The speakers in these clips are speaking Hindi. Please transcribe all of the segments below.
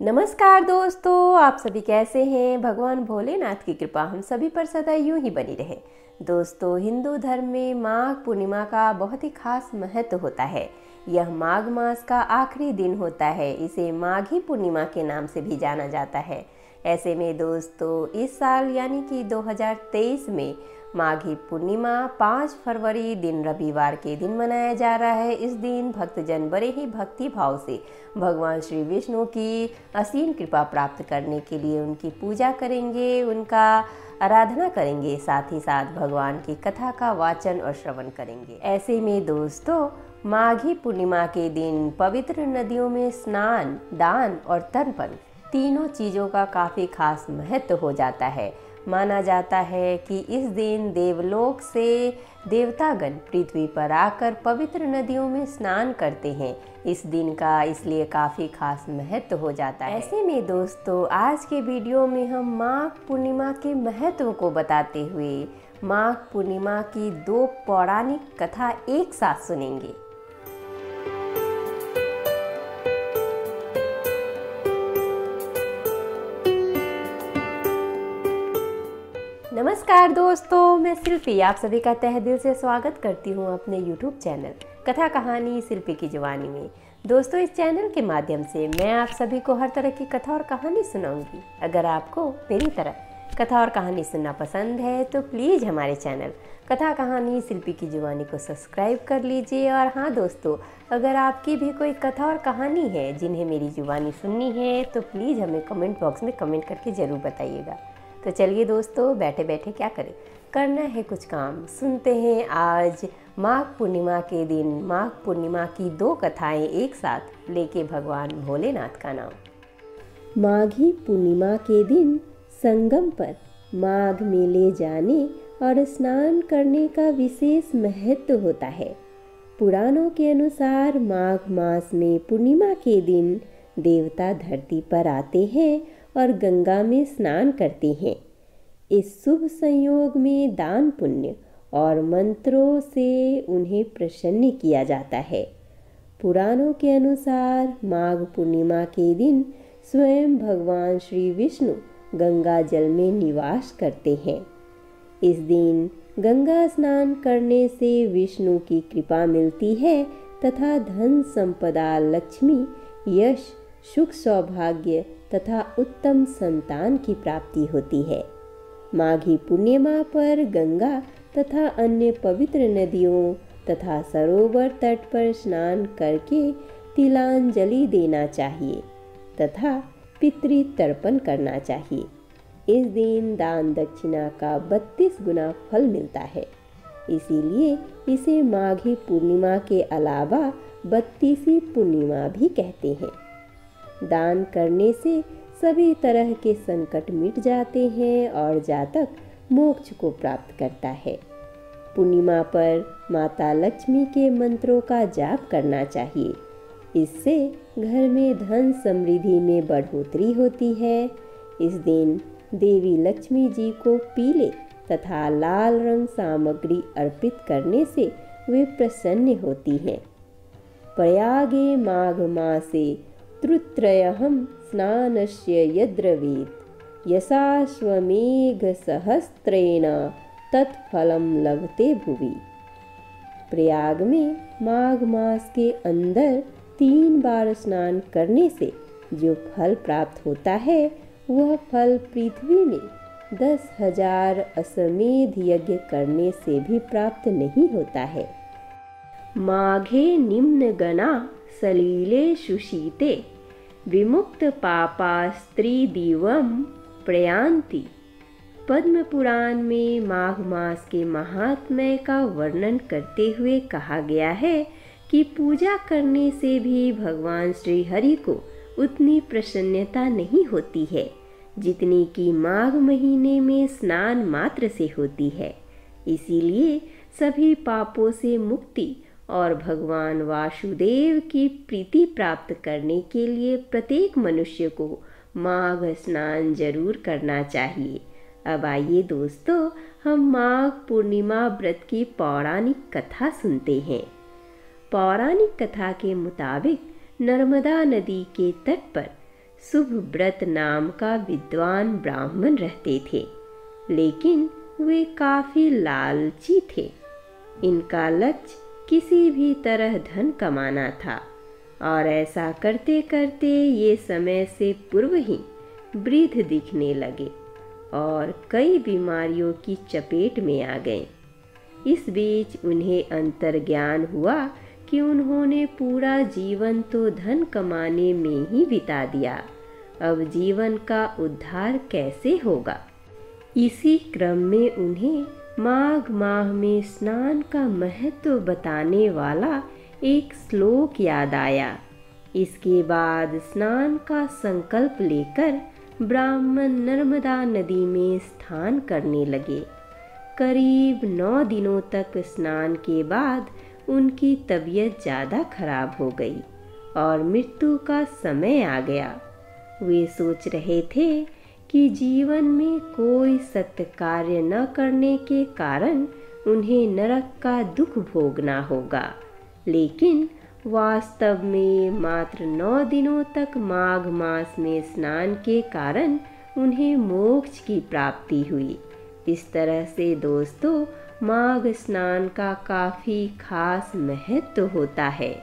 नमस्कार दोस्तों, आप सभी कैसे हैं। भगवान भोलेनाथ की कृपा हम सभी पर सदा यूं ही बनी रहे। दोस्तों, हिंदू धर्म में माघ पूर्णिमा का बहुत ही खास महत्व होता है। यह माघ मास का आखिरी दिन होता है। इसे माघी पूर्णिमा के नाम से भी जाना जाता है। ऐसे में दोस्तों, इस साल यानी कि 2023 में माघी पूर्णिमा 5 फरवरी दिन रविवार के दिन मनाया जा रहा है। इस दिन भक्तजन बड़े ही भक्ति भाव से भगवान श्री विष्णु की असीम कृपा प्राप्त करने के लिए उनकी पूजा करेंगे, उनका आराधना करेंगे, साथ ही साथ भगवान की कथा का वाचन और श्रवण करेंगे। ऐसे में दोस्तों, माघी पूर्णिमा के दिन पवित्र नदियों में स्नान, दान और तर्पण तीनों चीज़ों का काफ़ी खास महत्व हो जाता है। माना जाता है कि इस दिन देवलोक से देवतागण पृथ्वी पर आकर पवित्र नदियों में स्नान करते हैं। इस दिन का इसलिए काफ़ी खास महत्व हो जाता है। ऐसे में दोस्तों, आज के वीडियो में हम माघ पूर्णिमा के महत्व को बताते हुए माघ पूर्णिमा की 2 पौराणिक कथा एक साथ सुनेंगे। नमस्कार दोस्तों, मैं शिल्पी आप सभी का तहे दिल से स्वागत करती हूँ अपने YouTube चैनल कथा कहानी शिल्पी की जुबानी में। दोस्तों, इस चैनल के माध्यम से मैं आप सभी को हर तरह की कथा और कहानी सुनाऊंगी। अगर आपको मेरी तरह कथा और कहानी सुनना पसंद है तो प्लीज़ हमारे चैनल कथा कहानी शिल्पी की जुबानी को सब्सक्राइब कर लीजिए। और हाँ दोस्तों, अगर आपकी भी कोई कथा और कहानी है जिन्हें मेरी जुबानी सुननी है तो प्लीज़ हमें कमेंट बॉक्स में कमेंट करके ज़रूर बताइएगा। तो चलिए दोस्तों, बैठे बैठे क्या करें, करना है कुछ काम। सुनते हैं आज माघ पूर्णिमा के दिन माघ पूर्णिमा की 2 कथाएं एक साथ लेके भगवान भोलेनाथ का नाम। माघी पूर्णिमा के दिन संगम पर माघ मेले जाने और स्नान करने का विशेष महत्व होता है। पुराणों के अनुसार माघ मास में पूर्णिमा के दिन देवता धरती पर आते हैं और गंगा में स्नान करते हैं। इस शुभ संयोग में दान पुण्य और मंत्रों से उन्हें प्रसन्न किया जाता है। पुराणों के अनुसार माघ पूर्णिमा के दिन स्वयं भगवान श्री विष्णु गंगा जल में निवास करते हैं। इस दिन गंगा स्नान करने से विष्णु की कृपा मिलती है तथा धन संपदा, लक्ष्मी, यश, सुख, सौभाग्य तथा उत्तम संतान की प्राप्ति होती है। माघी पूर्णिमा पर गंगा तथा अन्य पवित्र नदियों तथा सरोवर तट पर स्नान करके तिलांजलि देना चाहिए तथा पितृ तर्पण करना चाहिए। इस दिन दान दक्षिणा का 32 गुना फल मिलता है। इसीलिए इसे माघी पूर्णिमा के अलावा 32वीं पूर्णिमा भी कहते हैं। दान करने से सभी तरह के संकट मिट जाते हैं और जातक मोक्ष को प्राप्त करता है। पूर्णिमा पर माता लक्ष्मी के मंत्रों का जाप करना चाहिए। इससे घर में धन समृद्धि में बढ़ोतरी होती है। इस दिन देवी लक्ष्मी जी को पीले तथा लाल रंग सामग्री अर्पित करने से वे प्रसन्न होती हैं। प्रयागे माघ मासे तृत्रयहं स्नानस्य यद्रवीत यशाश्वमेघ सहस्त्रेण तत्फलम लभते भुवि। प्रयाग में माघ मास के अंदर 3 बार स्नान करने से जो फल प्राप्त होता है वह फल पृथ्वी में 10,000 अश्वमेध यज्ञ करने से भी प्राप्त नहीं होता है। माघे निम्न गणा सलीले सुशीते विमुक्त पापा स्त्री दिवम प्रयांति। पद्म पुराण में माघ मास के महात्म्य का वर्णन करते हुए कहा गया है कि पूजा करने से भी भगवान श्री हरि को उतनी प्रसन्नता नहीं होती है जितनी कि माघ महीने में स्नान मात्र से होती है। इसीलिए सभी पापों से मुक्ति और भगवान वासुदेव की प्रीति प्राप्त करने के लिए प्रत्येक मनुष्य को माघ स्नान जरूर करना चाहिए। अब आइए दोस्तों, हम माघ पूर्णिमा व्रत की पौराणिक कथा सुनते हैं। पौराणिक कथा के मुताबिक नर्मदा नदी के तट पर शुभव्रत नाम का विद्वान ब्राह्मण रहते थे, लेकिन वे काफी लालची थे। इनका लक्ष्य किसी भी तरह धन कमाना था और ऐसा करते करते ये समय से पूर्व ही वृद्ध दिखने लगे और कई बीमारियों की चपेट में आ गए। इस बीच उन्हें अंतर्ज्ञान हुआ कि उन्होंने पूरा जीवन तो धन कमाने में ही बिता दिया, अब जीवन का उद्धार कैसे होगा। इसी क्रम में उन्हें माघ माह में स्नान का महत्व बताने वाला एक श्लोक याद आया। इसके बाद स्नान का संकल्प लेकर ब्राह्मण नर्मदा नदी में स्नान करने लगे। करीब 9 दिनों तक स्नान के बाद उनकी तबीयत ज़्यादा खराब हो गई और मृत्यु का समय आ गया। वे सोच रहे थे कि जीवन में कोई सत्य कार्य न करने के कारण उन्हें नरक का दुख भोगना होगा, लेकिन वास्तव में मात्र 9 दिनों तक माघ मास में स्नान के कारण उन्हें मोक्ष की प्राप्ति हुई। इस तरह से दोस्तों, माघ स्नान का काफ़ी खास महत्व होता है।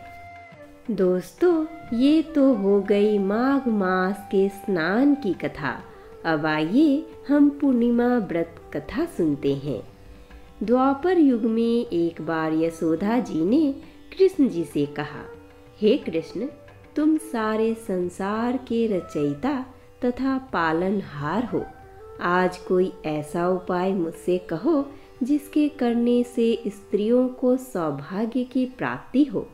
दोस्तों, ये तो हो गई माघ मास के स्नान की कथा। अब आइए हम पूर्णिमा व्रत कथा सुनते हैं। द्वापर युग में एक बार यशोदा जी ने कृष्ण जी से कहा, हे कृष्ण, तुम सारे संसार के रचयिता तथा पालनहार हो। आज कोई ऐसा उपाय मुझसे कहो जिसके करने से स्त्रियों को सौभाग्य की प्राप्ति हो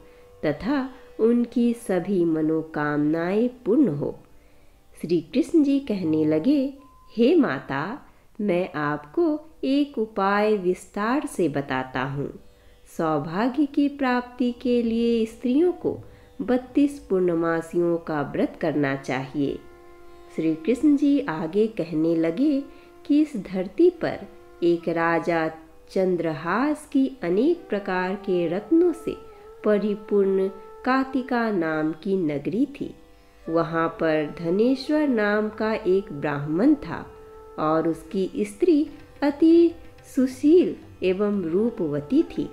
तथा उनकी सभी मनोकामनाएं पूर्ण हो। श्री कृष्ण जी कहने लगे, हे माता, मैं आपको एक उपाय विस्तार से बताता हूँ। सौभाग्य की प्राप्ति के लिए स्त्रियों को 32 पूर्णमासियों का व्रत करना चाहिए। श्री कृष्ण जी आगे कहने लगे कि इस धरती पर एक राजा चंद्रहास की अनेक प्रकार के रत्नों से परिपूर्ण कातिका नाम की नगरी थी। वहाँ पर धनेश्वर नाम का एक ब्राह्मण था और उसकी स्त्री अति सुशील एवं रूपवती थी।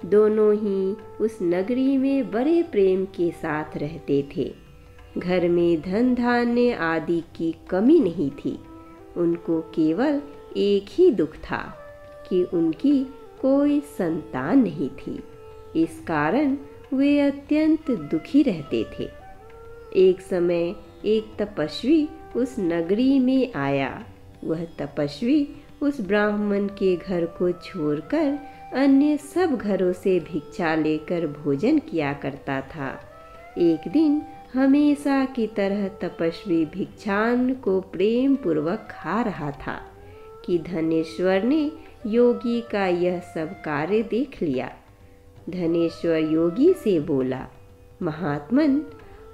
दोनों ही उस नगरी में बड़े प्रेम के साथ रहते थे। घर में धन धान्य आदि की कमी नहीं थी। उनको केवल एक ही दुख था कि उनकी कोई संतान नहीं थी। इस कारण वे अत्यंत दुखी रहते थे। एक समय एक तपस्वी उस नगरी में आया। वह तपस्वी उस ब्राह्मण के घर को छोड़कर अन्य सब घरों से भिक्षा लेकर भोजन किया करता था। एक दिन हमेशा की तरह तपस्वी भिक्षान्न को प्रेम पूर्वक खा रहा था कि धनेश्वर ने योगी का यह सब कार्य देख लिया। धनेश्वर योगी से बोला, महात्मन,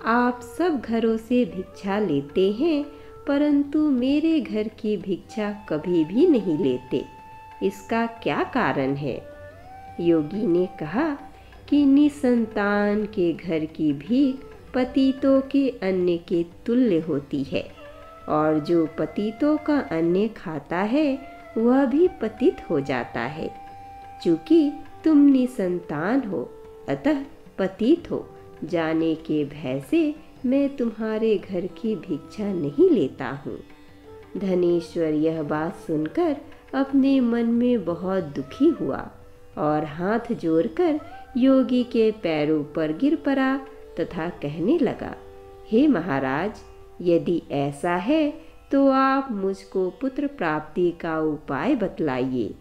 आप सब घरों से भिक्षा लेते हैं, परंतु मेरे घर की भिक्षा कभी भी नहीं लेते। इसका क्या कारण है? योगी ने कहा कि निसंतान के घर की भीख पतितों के अन्न के तुल्य होती है और जो पतितों का अन्न खाता है वह भी पतित हो जाता है। चूंकि तुम निसंतान हो अतः पतित हो जाने के भय से मैं तुम्हारे घर की भिक्षा नहीं लेता हूँ। धनेश्वर यह बात सुनकर अपने मन में बहुत दुखी हुआ और हाथ जोड़कर योगी के पैरों पर गिर पड़ा तथा कहने लगा, हे महाराज, यदि ऐसा है तो आप मुझको पुत्र प्राप्ति का उपाय बतलाइए।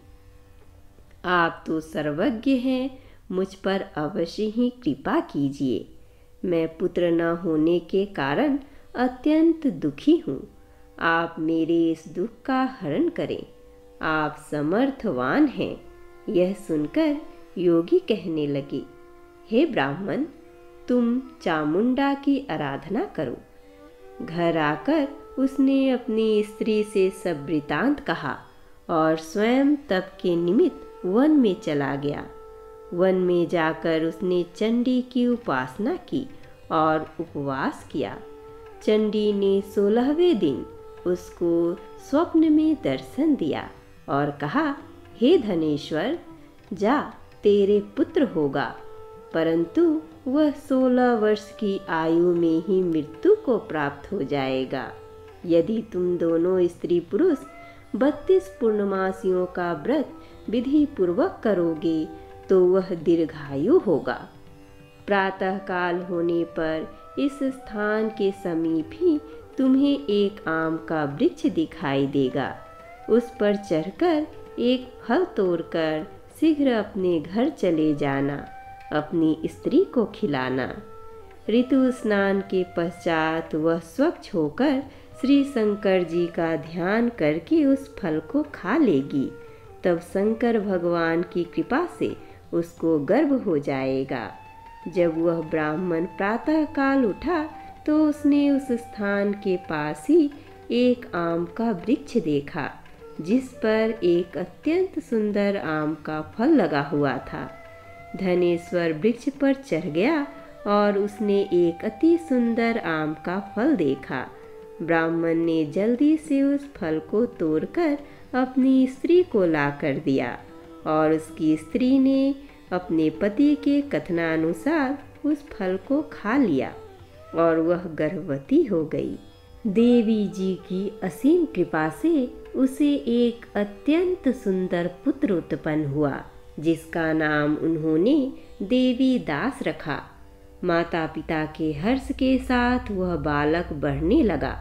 आप तो सर्वज्ञ हैं, मुझ पर अवश्य ही कृपा कीजिए। मैं पुत्र न होने के कारण अत्यंत दुखी हूँ। आप मेरे इस दुख का हरण करें। आप समर्थवान हैं। यह सुनकर योगी कहने लगे, हे ब्राह्मण, तुम चामुंडा की आराधना करो। घर आकर उसने अपनी स्त्री से सब वृतांत कहा और स्वयं तप के निमित्त वन में चला गया। वन में जाकर उसने चंडी की उपासना की और उपवास किया। चंडी ने 16वें दिन उसको स्वप्न में दर्शन दिया और कहा, हे धनेश्वर, जा, तेरे पुत्र होगा, परंतु वह 16 वर्ष की आयु में ही मृत्यु को प्राप्त हो जाएगा। यदि तुम दोनों स्त्री पुरुष 32 पूर्णमासियों का व्रत विधि पूर्वक करोगे तो वह दीर्घायु होगा। प्रातः काल होने पर इस स्थान के समीप ही तुम्हें एक आम का वृक्ष दिखाई देगा। उस पर चढ़कर एक फल तोड़कर शीघ्र अपने घर चले जाना, अपनी स्त्री को खिलाना। ऋतु स्नान के पश्चात वह स्वच्छ होकर श्री शंकर जी का ध्यान करके उस फल को खा लेगी। तब शंकर भगवान की कृपा से उसको गर्भ हो जाएगा। जब वह ब्राह्मण प्रातः काल उठा तो उसने उस स्थान के पास ही एक आम का वृक्ष देखा, जिस पर एक अत्यंत सुंदर आम का फल लगा हुआ था। धनेश्वर वृक्ष पर चढ़ गया और उसने एक अति सुंदर आम का फल देखा। ब्राह्मण ने जल्दी से उस फल को तोड़कर अपनी स्त्री को ला कर दिया और उसकी स्त्री ने अपने पति के कथनानुसार उस फल को खा लिया और वह गर्भवती हो गई। देवी जी की असीम कृपा से उसे एक अत्यंत सुंदर पुत्र उत्पन्न हुआ, जिसका नाम उन्होंने देवी दास रखा। माता पिता के हर्ष के साथ वह बालक बढ़ने लगा।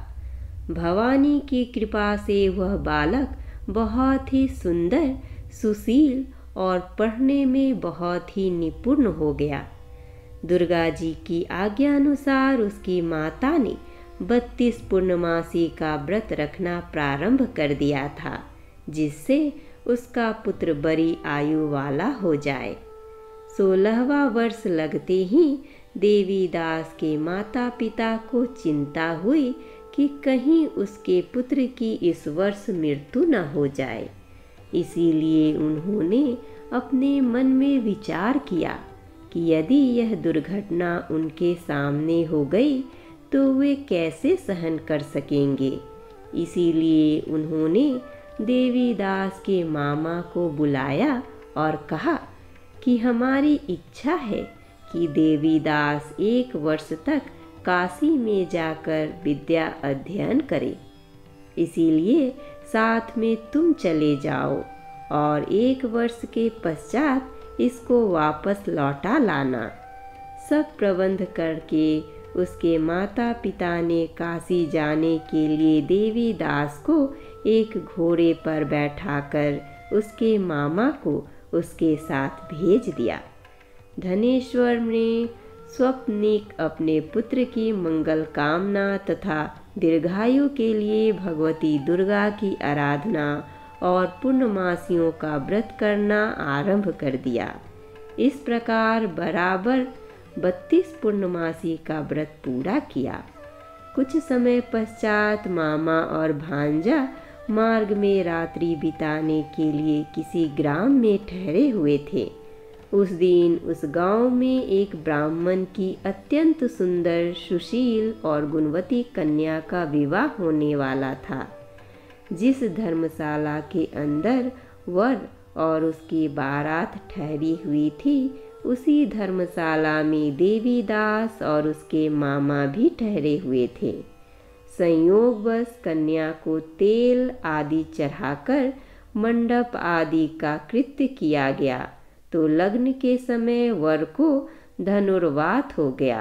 भवानी की कृपा से वह बालक बहुत ही सुंदर, सुशील और पढ़ने में बहुत ही निपुण हो गया। दुर्गा जी की आज्ञा अनुसार उसकी माता ने 32 पूर्णमासी का व्रत रखना प्रारंभ कर दिया था, जिससे उसका पुत्र बड़ी आयु वाला हो जाए। 16वां वर्ष लगते ही देवीदास के माता पिता को चिंता हुई कि कहीं उसके पुत्र की इस वर्ष मृत्यु न हो जाए। इसीलिए उन्होंने अपने मन में विचार किया कि यदि यह दुर्घटना उनके सामने हो गई तो वे कैसे सहन कर सकेंगे। इसीलिए उन्होंने देवीदास के मामा को बुलाया और कहा कि हमारी इच्छा है कि देवीदास 1 वर्ष तक काशी में जाकर विद्या अध्ययन करे। इसीलिए साथ में तुम चले जाओ और 1 वर्ष के पश्चात इसको वापस लौटा लाना। सब प्रबंध करके उसके माता पिता ने काशी जाने के लिए देवीदास को एक घोड़े पर बैठाकर उसके मामा को उसके साथ भेज दिया। धनेश्वर ने स्वप्निक अपने पुत्र की मंगल कामना तथा दीर्घायु के लिए भगवती दुर्गा की आराधना और पूर्णमासियों का व्रत करना आरंभ कर दिया। इस प्रकार बराबर 32 पूर्णमासी का व्रत पूरा किया। कुछ समय पश्चात मामा और भांजा मार्ग में रात्रि बिताने के लिए किसी ग्राम में ठहरे हुए थे। उस दिन उस गांव में एक ब्राह्मण की अत्यंत सुंदर, सुशील और गुणवती कन्या का विवाह होने वाला था। जिस धर्मशाला के अंदर वर और उसकी बारात ठहरी हुई थी, उसी धर्मशाला में देवीदास और उसके मामा भी ठहरे हुए थे। संयोगवश कन्या को तेल आदि चढ़ाकर मंडप आदि का कृत्य किया गया तो लग्न के समय वर को धनुर्वात हो गया।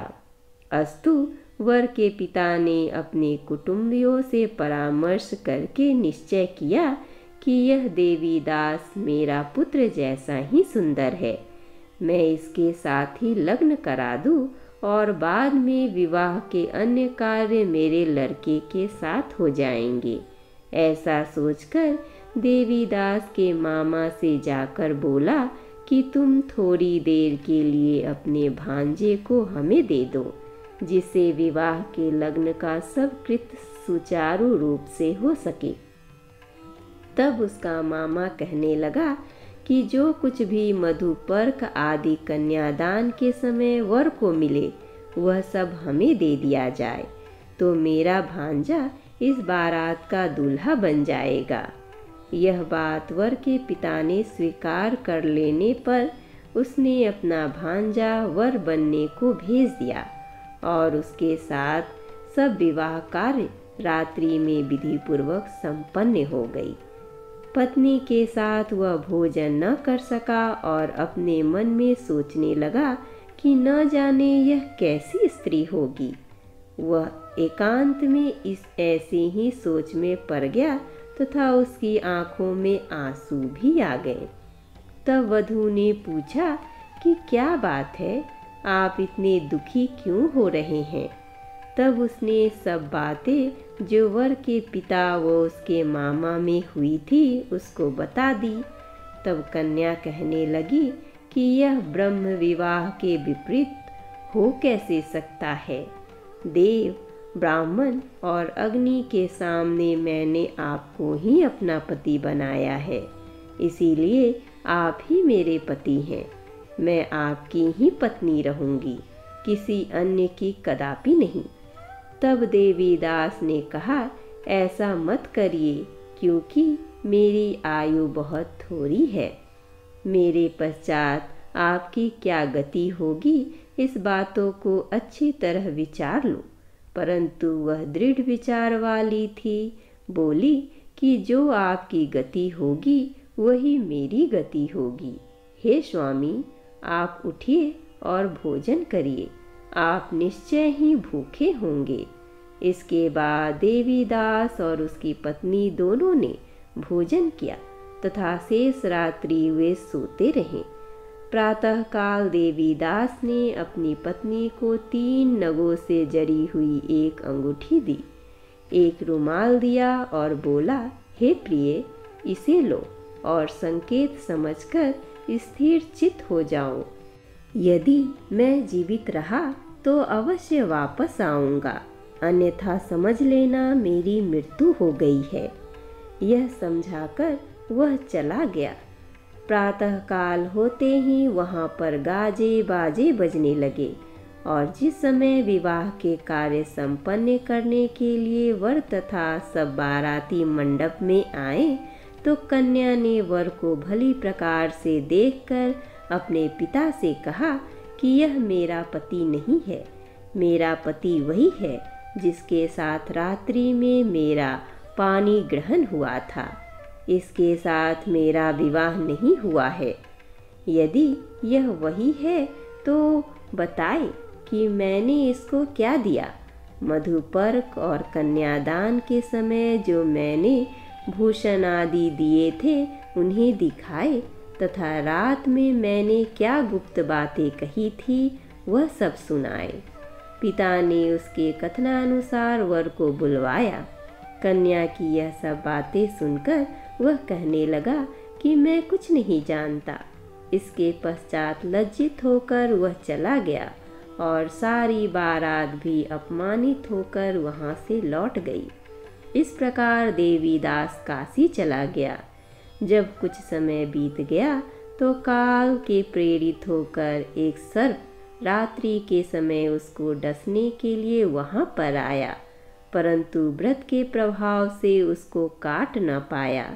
अस्तु वर के पिता ने अपने कुटुंबियों से परामर्श करके निश्चय किया कि यह देवीदास मेरा पुत्र जैसा ही सुंदर है। मैं इसके साथ ही लग्न करा दूं और बाद में विवाह के अन्य कार्य मेरे लड़के के साथ हो जाएंगे। ऐसा सोचकर देवीदास के मामा से जाकर बोला कि तुम थोड़ी देर के लिए अपने भांजे को हमें दे दो, जिससे विवाह के लग्न का सब कृत्य सुचारू रूप से हो सके। तब उसका मामा कहने लगा कि जो कुछ भी मधुपर्क आदि कन्यादान के समय वर को मिले वह सब हमें दे दिया जाए। तो मेरा भांजा इस बारात का दूल्हा बन जाएगा। यह बात वर के पिता ने स्वीकार कर लेने पर उसने अपना भांजा वर बनने को भेज दिया और उसके साथ सब विवाह कार्य रात्रि में विधि पूर्वक संपन्न हो गई। पत्नी के साथ वह भोजन न कर सका और अपने मन में सोचने लगा कि न जाने यह कैसी स्त्री होगी। वह एकांत में इस ऐसे ही सोच में पड़ गया तथा उसकी आंखों में आंसू भी आ गए। तब वधू ने पूछा कि क्या बात है, आप इतने दुखी क्यों हो रहे हैं। तब उसने सब बातें जो वर के पिता व उसके मामा में हुई थी उसको बता दी। तब कन्या कहने लगी कि यह ब्रह्म विवाह के विपरीत हो कैसे सकता है। देव, ब्राह्मण और अग्नि के सामने मैंने आपको ही अपना पति बनाया है, इसीलिए आप ही मेरे पति हैं। मैं आपकी ही पत्नी रहूंगी, किसी अन्य की कदापि नहीं। तब देवीदास ने कहा, ऐसा मत करिए, क्योंकि मेरी आयु बहुत थोड़ी है। मेरे पश्चात आपकी क्या गति होगी, इस बातों को अच्छी तरह विचार लो। परंतु वह दृढ़ विचार वाली थी। बोली कि जो आपकी गति होगी वही मेरी गति होगी। हे स्वामी, आप उठिए और भोजन करिए, आप निश्चय ही भूखे होंगे। इसके बाद देवीदास और उसकी पत्नी दोनों ने भोजन किया तथा शेष रात्रि वे सोते रहे। प्रातःकाल देवीदास ने अपनी पत्नी को 3 नगों से जरी हुई एक अंगूठी दी, एक रुमाल दिया और बोला, हे प्रिय, इसे लो और संकेत समझकर स्थिर चित्त हो जाओ। यदि मैं जीवित रहा तो अवश्य वापस आऊंगा, अन्यथा समझ लेना मेरी मृत्यु हो गई है। यह समझाकर वह चला गया। प्रातःकाल होते ही वहाँ पर गाजे बाजे बजने लगे और जिस समय विवाह के कार्य संपन्न करने के लिए वर तथा सब बाराती मंडप में आए, तो कन्या ने वर को भली प्रकार से देखकर अपने पिता से कहा कि यह मेरा पति नहीं है, मेरा पति वही है जिसके साथ रात्रि में मेरा पानी ग्रहण हुआ था। इसके साथ मेरा विवाह नहीं हुआ है। यदि यह वही है तो बताए कि मैंने इसको क्या दिया। मधुपर्क और कन्यादान के समय जो मैंने भूषण आदि दिए थे उन्हें दिखाए तथा रात में मैंने क्या गुप्त बातें कही थी वह सब सुनाए। पिता ने उसके कथनानुसार वर को बुलवाया। कन्या की यह सब बातें सुनकर वह कहने लगा कि मैं कुछ नहीं जानता। इसके पश्चात लज्जित होकर वह चला गया और सारी बारात भी अपमानित होकर वहाँ से लौट गई। इस प्रकार देवीदास काशी चला गया। जब कुछ समय बीत गया तो काल के प्रेरित होकर एक सर्प रात्रि के समय उसको डसने के लिए वहाँ पर आया, परंतु व्रत के प्रभाव से उसको काट न पाया,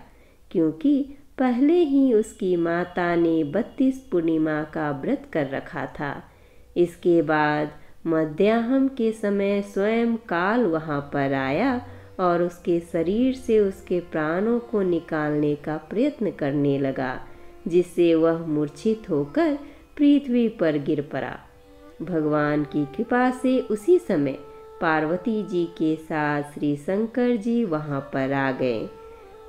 क्योंकि पहले ही उसकी माता ने 32 पूर्णिमा का व्रत कर रखा था। इसके बाद मध्याह्न के समय स्वयं काल वहाँ पर आया और उसके शरीर से उसके प्राणों को निकालने का प्रयत्न करने लगा, जिससे वह मूर्छित होकर पृथ्वी पर गिर पड़ा। भगवान की कृपा से उसी समय पार्वती जी के साथ श्री शंकर जी वहाँ पर आ गए।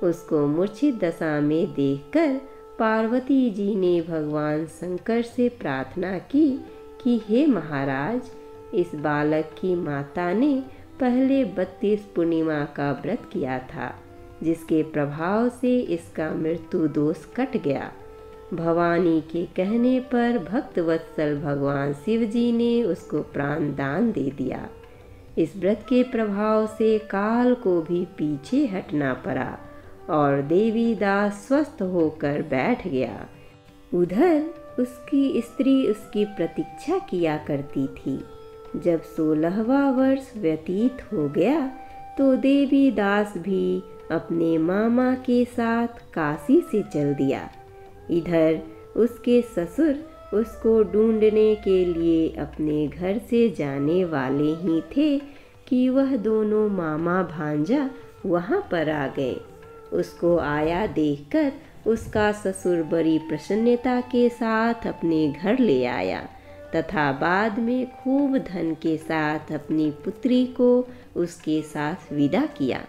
उसको मूर्छित दशा में देखकर पार्वती जी ने भगवान शंकर से प्रार्थना की कि हे महाराज, इस बालक की माता ने पहले 32 पूर्णिमा का व्रत किया था, जिसके प्रभाव से इसका मृत्यु दोष कट गया। भवानी के कहने पर भक्त वत्सल भगवान शिव जी ने उसको प्राण दान दे दिया। इस व्रत के प्रभाव से काल को भी पीछे हटना पड़ा और देवीदास स्वस्थ होकर बैठ गया। उधर उसकी स्त्री उसकी प्रतीक्षा किया करती थी। जब 16वां वर्ष व्यतीत हो गया तो देवीदास भी अपने मामा के साथ काशी से चल दिया। इधर उसके ससुर उसको ढूंढने के लिए अपने घर से जाने वाले ही थे कि वह दोनों मामा भांजा वहाँ पर आ गए। उसको आया देखकर उसका ससुर बड़ी प्रसन्नता के साथ अपने घर ले आया तथा बाद में खूब धन के साथ अपनी पुत्री को उसके साथ विदा किया।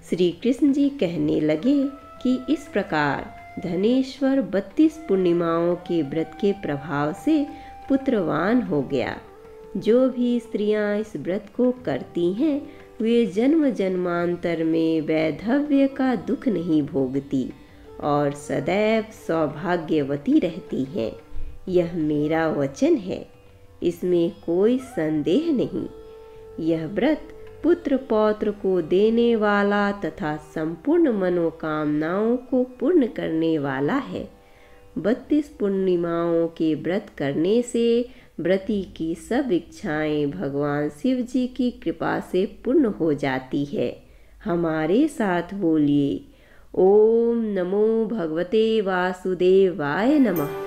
श्री कृष्ण जी कहने लगे कि इस प्रकार धनेश्वर 32 पूर्णिमाओं के व्रत के प्रभाव से पुत्रवान हो गया। जो भी स्त्रियां इस व्रत को करती हैं वे जन्म जन्मांतर में वैधव्य का दुख नहीं भोगती और सदैव सौभाग्यवती रहती हैं। यह मेरा वचन है, इसमें कोई संदेह नहीं। यह व्रत पुत्र पौत्र को देने वाला तथा संपूर्ण मनोकामनाओं को पूर्ण करने वाला है। 32 पूर्णिमाओं के व्रत करने से व्रती की सब इच्छाएं भगवान शिव जी की कृपा से पूर्ण हो जाती है। हमारे साथ बोलिए, ओम नमो भगवते वासुदेवाय नमः।